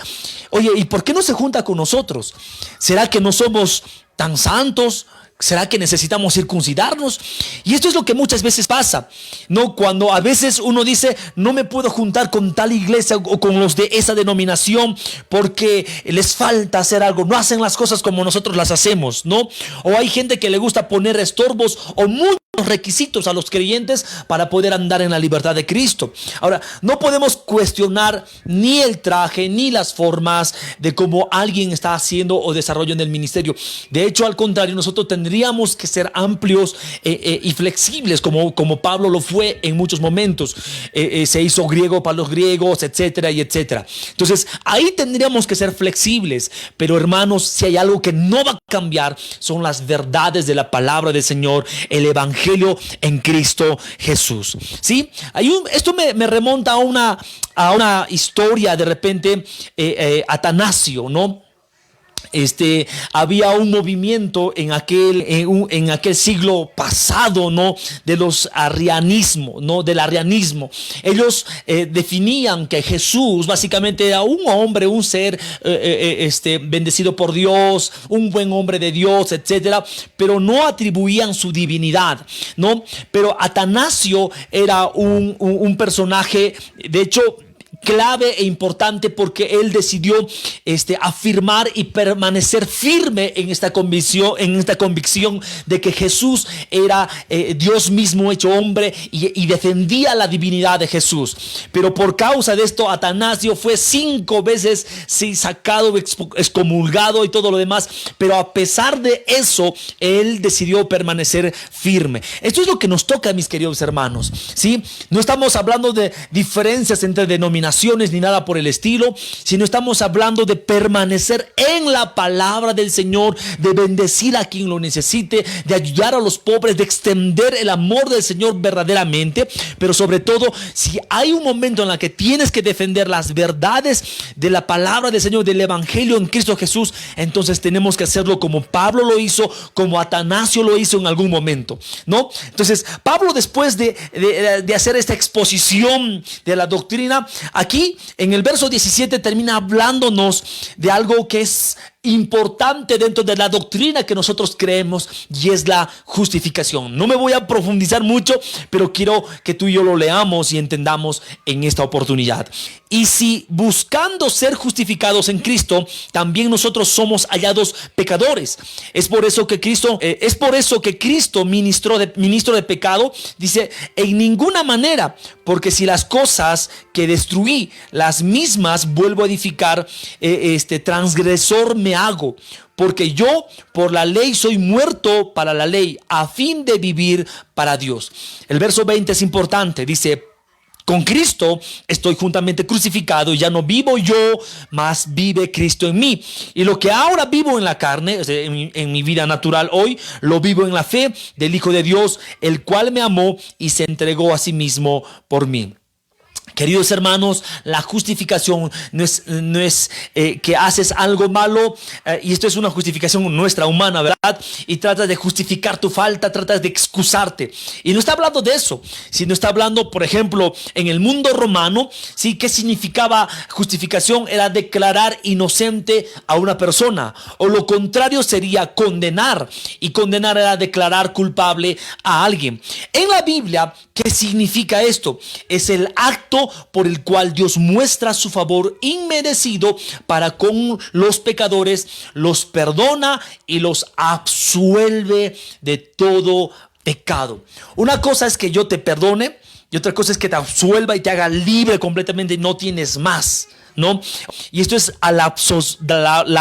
oye, ¿y por qué no se junta con nosotros? ¿Será que no somos tan santos? ¿Será que necesitamos circuncidarnos? Y esto es lo que muchas veces pasa, ¿no? Cuando a veces uno dice: no me puedo juntar con tal iglesia o con los de esa denominación porque les falta hacer algo, no hacen las cosas como nosotros las hacemos, ¿no? O hay gente que le gusta poner estorbos o muchos requisitos a los creyentes para poder andar en la libertad de Cristo. Ahora, no podemos cuestionar ni el traje ni las formas de cómo alguien está haciendo o desarrollando el ministerio. De hecho, al contrario, nosotros tendríamos que ser amplios y flexibles, como Pablo lo fue en muchos momentos. Se hizo griego para los griegos, etcétera y etcétera. Entonces, ahí tendríamos que ser flexibles. Pero, hermanos, si hay algo que no va a cambiar, son las verdades de la palabra del Señor, el evangelio en Cristo Jesús. ¿Sí? Esto me remonta a una historia de repente, Atanasio, ¿no? Había un movimiento en aquel siglo pasado, ¿no? De los arrianismo, ¿no? Del arrianismo. Ellos definían que Jesús básicamente era un hombre, un ser bendecido por Dios, un buen hombre de Dios, etcétera, pero no atribuían su divinidad, ¿no? Pero Atanasio era un personaje, de hecho, clave e importante, porque él decidió afirmar y permanecer firme en esta convicción de que Jesús era Dios mismo hecho hombre, y defendía la divinidad de Jesús. Pero por causa de esto, Atanasio fue 5 veces sacado, excomulgado y todo lo demás, pero a pesar de eso, él decidió permanecer firme. Esto es lo que nos toca, mis queridos hermanos, ¿sí? No estamos hablando de diferencias entre denominaciones ni nada por el estilo, sino estamos hablando de permanecer en la palabra del Señor, de bendecir a quien lo necesite, de ayudar a los pobres, de extender el amor del Señor verdaderamente. Pero sobre todo, si hay un momento en el que tienes que defender las verdades de la palabra del Señor, del evangelio en Cristo Jesús, entonces tenemos que hacerlo como Pablo lo hizo, como Atanasio lo hizo en algún momento, ¿no? Entonces, Pablo, después de hacer esta exposición de la doctrina, aquí en el verso 17 termina hablándonos de algo que es importante dentro de la doctrina que nosotros creemos, y es la justificación. No me voy a profundizar mucho, pero quiero que tú y yo lo leamos y entendamos en esta oportunidad. Y si buscando ser justificados en Cristo, también nosotros somos hallados pecadores. Es por eso que Cristo, ministro de pecado, dice: en ninguna manera, porque si las cosas que destruí, las mismas vuelvo a edificar, transgresor me hago, porque yo por la ley soy muerto para la ley, a fin de vivir para Dios. El verso 20 es importante, dice: con Cristo estoy juntamente crucificado, y ya no vivo yo, mas vive Cristo en mí. Y lo que ahora vivo en la carne, en mi vida natural hoy, lo vivo en la fe del Hijo de Dios, el cual me amó y se entregó a sí mismo por mí. Queridos hermanos, la justificación no es que haces algo malo, y esto es una justificación nuestra, humana, ¿verdad? Y tratas de justificar tu falta, tratas de excusarte. Y no está hablando de eso, sino está hablando, por ejemplo, en el mundo romano, ¿sí? ¿Qué significaba justificación? Era declarar inocente a una persona, o lo contrario sería condenar, y condenar era declarar culpable a alguien. En la Biblia, ¿qué significa esto? Es el acto por el cual Dios muestra su favor inmerecido para con los pecadores, los perdona y los absuelve de todo pecado. Una cosa es que yo te perdone y otra cosa es que te absuelva y te haga libre completamente y no tienes más, ¿no? Y esto es a la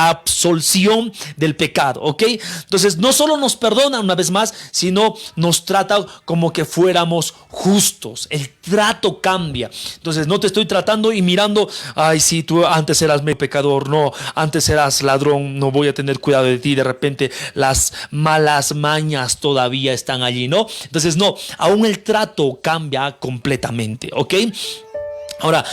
absolución del pecado, ¿ok? Entonces no solo nos perdona una vez más, sino nos trata como que fuéramos justos. El trato cambia. Entonces no te estoy tratando y mirando, ay, sí, tú antes eras mi pecador, no, antes eras ladrón, no voy a tener cuidado de ti. De repente las malas mañas todavía están allí, ¿no? Entonces no, aún el trato cambia completamente, ¿ok? Ahora,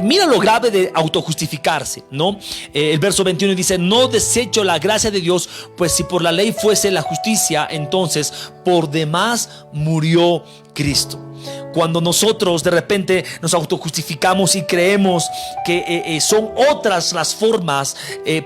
mira lo grave de autojustificarse, ¿no? El verso 21 dice: no desecho la gracia de Dios, pues si por la ley fuese la justicia, entonces por demás murió Cristo. Cuando nosotros de repente nos autojustificamos y creemos que son otras las formas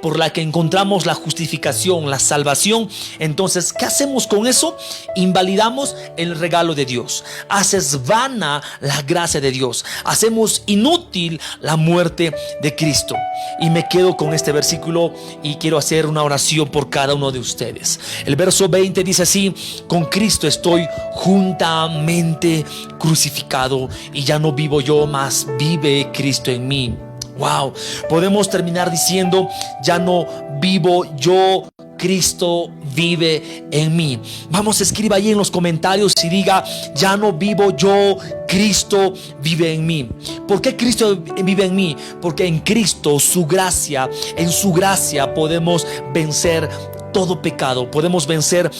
por las que encontramos la justificación, la salvación, entonces ¿qué hacemos con eso? Invalidamos el regalo de Dios, haces vana la gracia de Dios, hacemos inútil la muerte de Cristo. Y me quedo con este versículo y quiero hacer una oración por cada uno de ustedes. El verso 20 dice así: con Cristo estoy juntamente crucificado y ya no vivo yo, mas vive Cristo en mí. Wow, podemos terminar diciendo: ya no vivo yo, Cristo vive en mí. Vamos, escriba ahí en los comentarios y diga: ya no vivo yo, Cristo vive en mí. ¿Por qué Cristo vive en mí? Porque en Cristo, en su gracia podemos vencer todo pecado, podemos vencer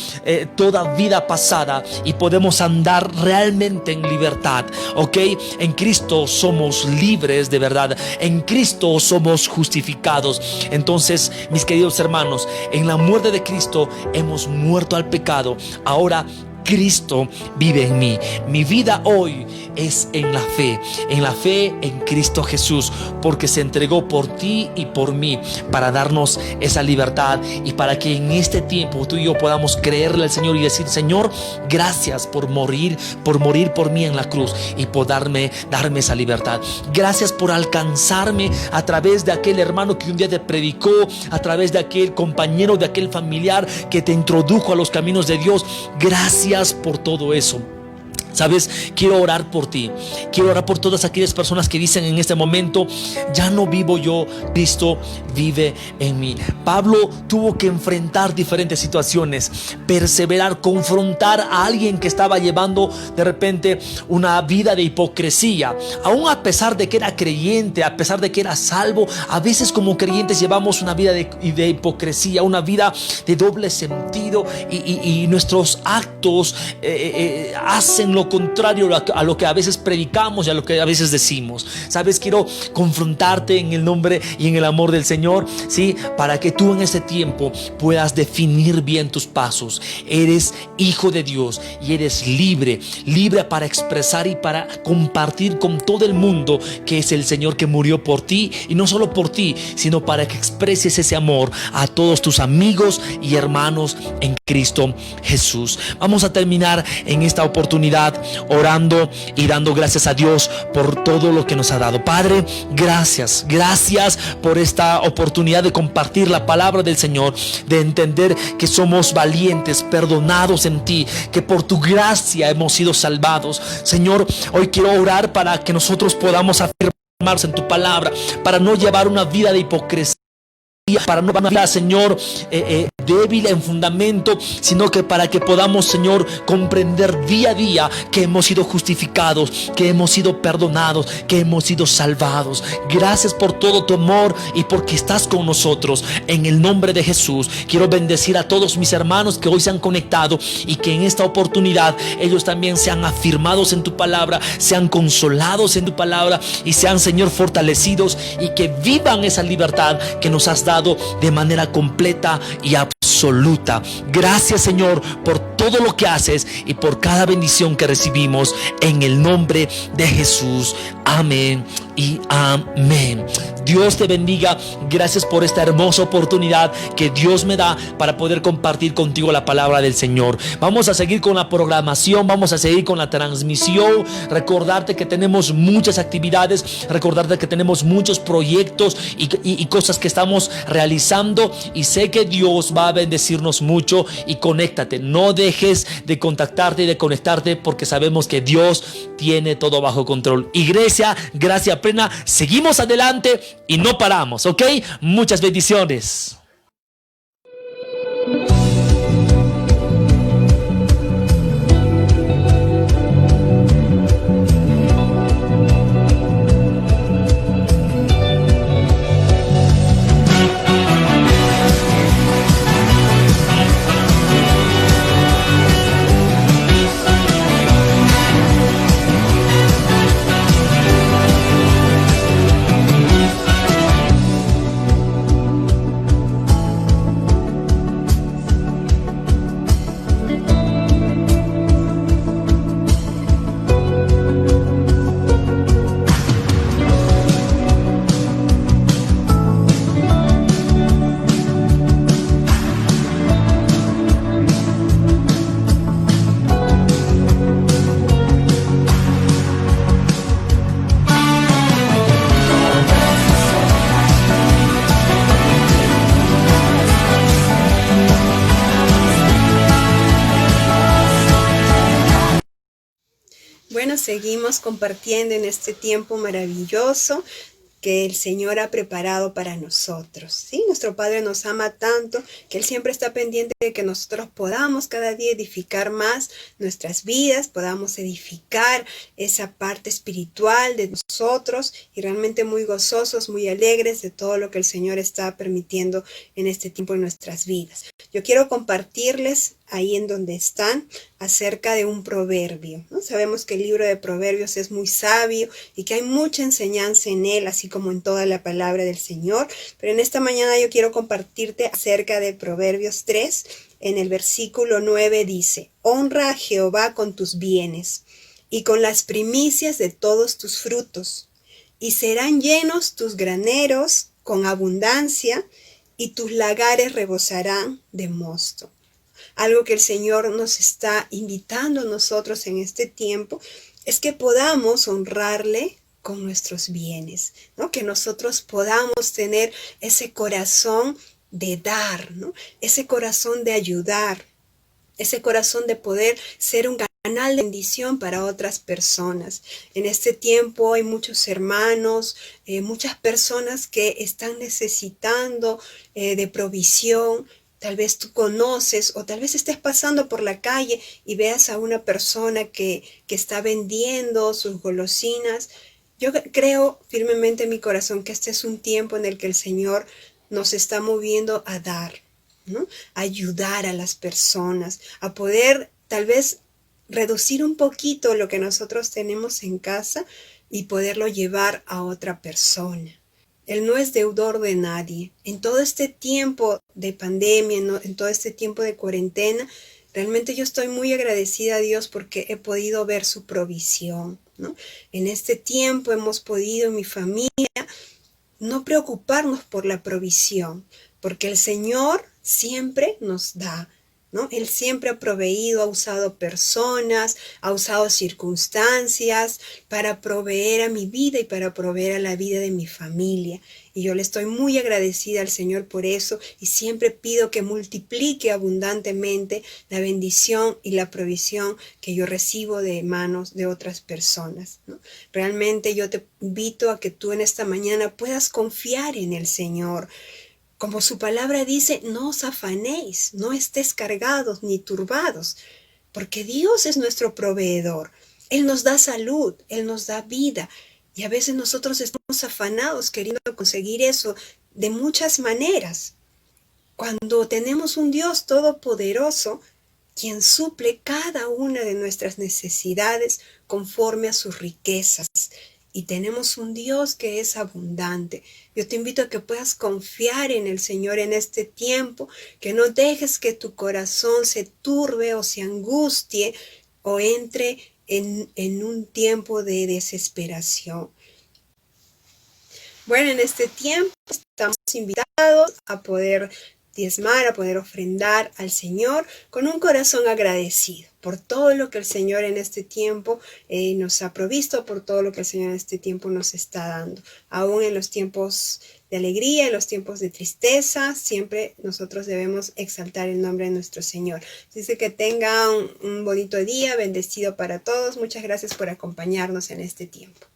toda vida pasada y podemos andar realmente en libertad, ¿ok? En Cristo somos libres de verdad, en Cristo somos justificados. Entonces, mis queridos hermanos, en la muerte de Cristo hemos muerto al pecado. Ahora Cristo vive en mí. Mi vida hoy es en la fe en Cristo Jesús, porque se entregó por ti y por mí para darnos esa libertad y para que en este tiempo tú y yo podamos creerle al Señor y decir: Señor, gracias por morir por mí en la cruz y por darme esa libertad. Gracias por alcanzarme a través de aquel hermano que un día te predicó, a través de aquel compañero, de aquel familiar que te introdujo a los caminos de Dios. Gracias por todo eso. ¿Sabes? Quiero orar por ti. Quiero orar por todas aquellas personas que dicen en este momento: ya no vivo yo, Cristo vive en mí. Pablo tuvo que enfrentar diferentes situaciones, perseverar, confrontar a alguien que estaba llevando de repente una vida de hipocresía. Aún a pesar de que era creyente, a pesar de que era salvo, a veces como creyentes llevamos una vida de hipocresía, una vida de doble sentido, y nuestros actos hacen lo contrario a lo que a veces predicamos y a lo que a veces decimos. ¿Sabes? Quiero confrontarte en el nombre y en el amor del Señor, ¿sí? Para que tú en este tiempo puedas definir bien tus pasos. Eres hijo de Dios y eres libre para expresar y para compartir con todo el mundo que es el Señor que murió por ti, y no solo por ti, sino para que expreses ese amor a todos tus amigos y hermanos en Cristo Jesús. Vamos a terminar en esta oportunidad orando y dando gracias a Dios por todo lo que nos ha dado. Padre, gracias por esta oportunidad de compartir la palabra del Señor, de entender que somos valientes, perdonados en ti, que por tu gracia hemos sido salvados. Señor, hoy quiero orar para que nosotros podamos afirmarnos en tu palabra, para no llevar una vida de hipocresía, para no vida, Señor, débil en fundamento, sino que para que podamos, Señor, comprender día a día que hemos sido justificados, que hemos sido perdonados, que hemos sido salvados. Gracias por todo tu amor y porque estás con nosotros. En el nombre de Jesús quiero bendecir a todos mis hermanos que hoy se han conectado y que en esta oportunidad ellos también sean afirmados en tu palabra, sean consolados en tu palabra y sean, Señor, fortalecidos, y que vivan esa libertad que nos has dado de manera completa y absoluta. Gracias, Señor, por todo lo que haces y por cada bendición que recibimos en el nombre de Jesús. Amén y amén. Dios te bendiga. Gracias por esta hermosa oportunidad que Dios me da para poder compartir contigo la palabra del Señor. Vamos a seguir con la programación, vamos a seguir con la transmisión. Recordarte que tenemos muchas actividades, recordarte que tenemos muchos proyectos y cosas que estamos realizando, y sé que Dios va a bendecirnos mucho. Y conéctate, no dejes de contactarte y de conectarte, porque sabemos que Dios tiene todo bajo control. Iglesia, gracia plena, seguimos adelante y no paramos, ¿ok? Muchas bendiciones. Bueno, seguimos compartiendo en este tiempo maravilloso que el Señor ha preparado para nosotros, ¿sí? Nuestro Padre nos ama tanto que Él siempre está pendiente de que nosotros podamos cada día edificar más nuestras vidas, podamos edificar esa parte espiritual de nosotros, y realmente muy gozosos, muy alegres de todo lo que el Señor está permitiendo en este tiempo en nuestras vidas. Yo quiero compartirles ahí en donde están acerca de un proverbio, ¿no? Sabemos que el libro de Proverbios es muy sabio y que hay mucha enseñanza en él, así como en toda la palabra del Señor. Pero en esta mañana yo quiero compartirte acerca de Proverbios 3. En el versículo 9 dice: honra a Jehová con tus bienes y con las primicias de todos tus frutos, y serán llenos tus graneros con abundancia, y tus lagares rebosarán de mosto. Algo que el Señor nos está invitando a nosotros en este tiempo es que podamos honrarle con nuestros bienes, ¿no? Que nosotros podamos tener ese corazón de dar, ¿no? Ese corazón de ayudar, ese corazón de poder ser un canal de bendición para otras personas. En este tiempo hay muchos hermanos, muchas personas que están necesitando de provisión. Tal vez tú conoces o tal vez estés pasando por la calle y veas a una persona que está vendiendo sus golosinas. Yo creo firmemente en mi corazón que este es un tiempo en el que el Señor nos está moviendo a dar, ¿no? A ayudar a las personas, a poder tal vez reducir un poquito lo que nosotros tenemos en casa y poderlo llevar a otra persona. Él no es deudor de nadie. En todo este tiempo de pandemia, en todo este tiempo de cuarentena, realmente yo estoy muy agradecida a Dios porque he podido ver su provisión, ¿no? En este tiempo hemos podido, en mi familia, no preocuparnos por la provisión, porque el Señor siempre nos da, ¿no? Él siempre ha proveído, ha usado personas, ha usado circunstancias para proveer a mi vida y para proveer a la vida de mi familia. Y yo le estoy muy agradecida al Señor por eso, y siempre pido que multiplique abundantemente la bendición y la provisión que yo recibo de manos de otras personas, ¿no? Realmente yo te invito a que tú en esta mañana puedas confiar en el Señor. Como su palabra dice, no os afanéis, no estés cargados ni turbados, porque Dios es nuestro proveedor. Él nos da salud, Él nos da vida, y a veces nosotros estamos afanados queriendo conseguir eso de muchas maneras. Cuando tenemos un Dios todopoderoso, quien suple cada una de nuestras necesidades conforme a sus riquezas. Y tenemos un Dios que es abundante. Yo te invito a que puedas confiar en el Señor en este tiempo, que no dejes que tu corazón se turbe o se angustie o entre en un tiempo de desesperación. Bueno, en este tiempo estamos invitados a poder diezmar, a poder ofrendar al Señor con un corazón agradecido por todo lo que el Señor en este tiempo nos ha provisto, por todo lo que el Señor en este tiempo nos está dando. Aún en los tiempos de alegría, en los tiempos de tristeza, siempre nosotros debemos exaltar el nombre de nuestro Señor. Dice que tengan un bonito día, bendecido para todos. Muchas gracias por acompañarnos en este tiempo.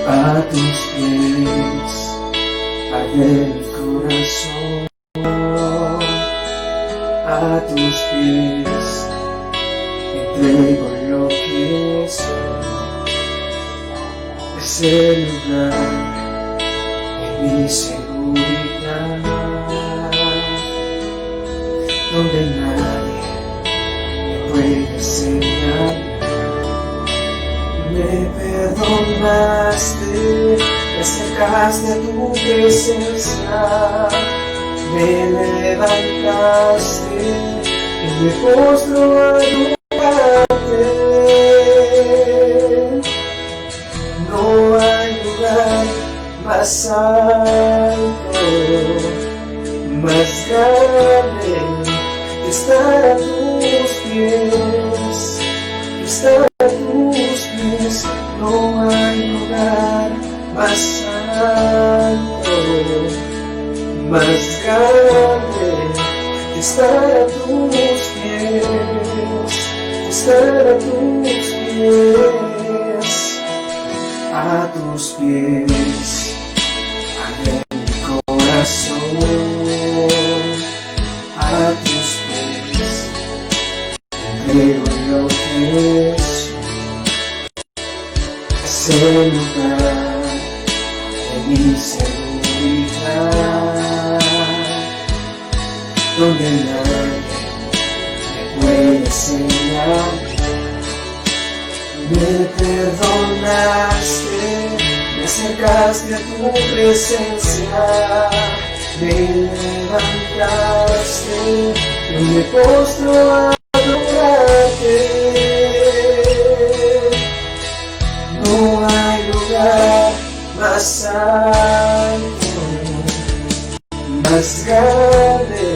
A tus pies, arde mi corazón. A tus pies, entrego lo que soy. Es el lugar de mi seguridad, donde nadie me puede señalar. Me perdonaste, me acercaste a tu presencia, me levantaste y me postro a adorarte. No hay lugar más alto, más grande que estar a tus pies, que estar a tus pies. No hay lugar más alto, más grande que estar a tus pies, que estar a tus pies, a tus pies, arde mi corazón, a tus pies, entrego lo que soy. Es el lugar de mi seguridad, donde nadie me puede señalar. Me perdonaste, me acercaste a tu presencia, me levantaste, yo me postro a adorarte. No hay lugar más alto, más grande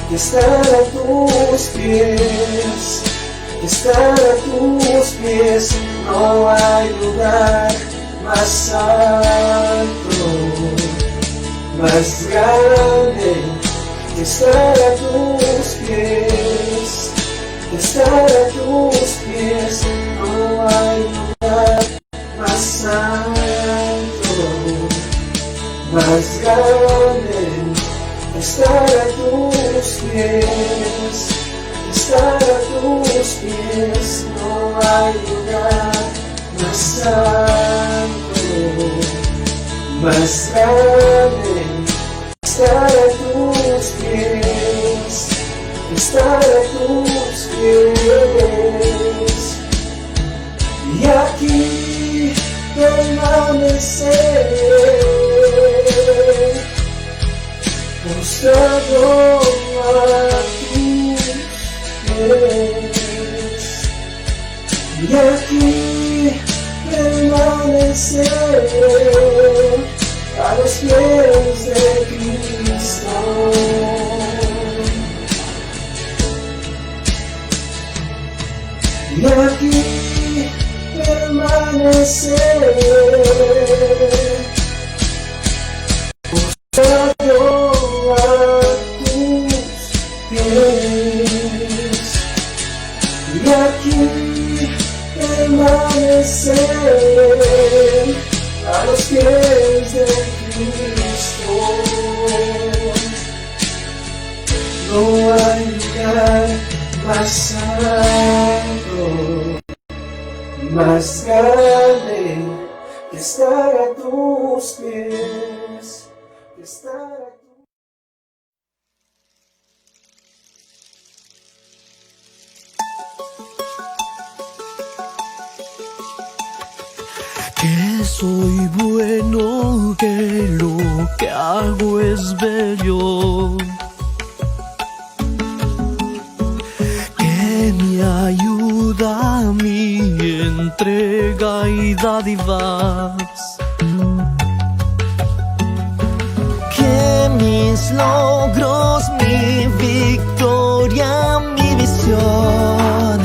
que estar a tus pies, que estar a tus pies. No hay lugar más alto, más grande que estar a tus pies, que estar a tus pies. No hay lugar más alto, más grande que estar a tus pies, que estar a tus pies. No hay lugar más alto, más grande que estar a tus pies, que estar a tus pies. Y aquí permaneceré, postrado a tus pies. Y aquí permaneceré a los pies de Cristo. Y aquí permaneceré, postrado a tus pies. Y aquí permaneceré a los pies de Cristo. No hay lugar más alto, más grande que estar a tus pies, que estar a tus pies. soy bueno, que lo que hago es bello, que mi ayuda, mi entrega y dádivas, que mis logros, mi victoria, mi visión,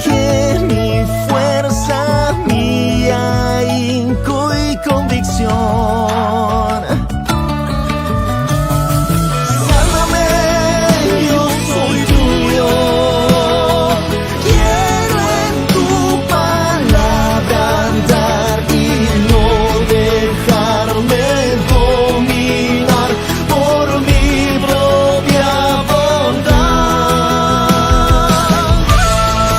que mi fuerza, mi ahínco y convicción. Sálvame, yo soy tuyo. Quiero en tu palabra andar y no dejarme dominar por mi propia bondad.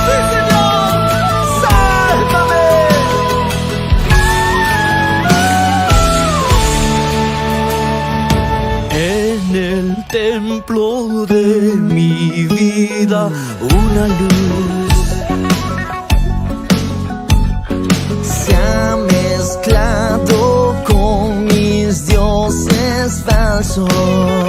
¡Sí, Señor! ¡Sálvame! En el templo de mi vida una luz se ha mezclado con mis dioses falsos.